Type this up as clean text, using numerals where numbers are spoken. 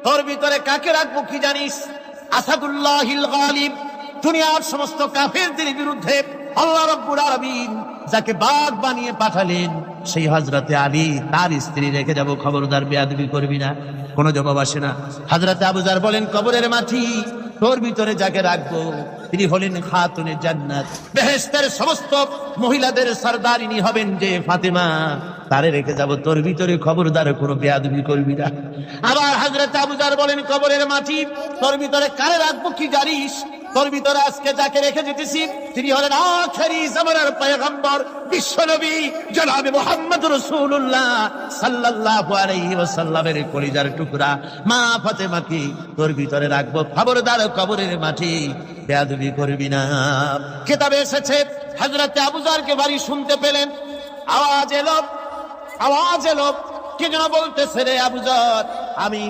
তোর ভিতরে কাকে রাখবো কি জানিস? আসাদুল্লাহিল গালিব, দুনিয়ার সমস্ত কাফেরদের বিরুদ্ধে আল্লাহ রাব্বুল আলামিন যাকে বাঘ বানিয়ে পাঠালেন সেই হযরতে আলী, তার স্ত্রী রেখে যাব, খবরদার বেয়াদবি করবি না। কোনো জবাব আসে না। হযরতে আবু যার বলেন, কবরের মাটি, তোর ভিতরে যাকে রাখবো তিনি হলেন খাতুনে জান্নাত, বেহেশতের সমস্ত মহিলাদের সরদারিনী হবেন যে ফাতেমা, তারে রেখে যাব, তোর ভিতরে খবরদার কোনো বেয়াদবি করবি না। আবার হযরতে আবু যার বলেন, কবরের মাটি, তোর ভিতরে কারে রাখবো কি জানিস? তোর ভিতরে আজকে যাকে রেখে যেতেছি তিনি হলেন আখেরি জামানার পয়গম্বর বিশ্বনবী জনাবে মুহাম্মদ রাসূলুল্লাহ সাল্লাল্লাহু আলাইহি ওয়াসাল্লামের কলিজার টুকরা মা ফাতেমাকে তোর ভিতরে রাখবো, খবরদার কবরের মাটি বেয়াদবি করবি না। কিতাবে এসেছে হযরতে আবু যারকে বাড়ি শুনতে পেলেন, আওয়াজ এলো, কে যেন বলতেছে, রে আবু যার, আমি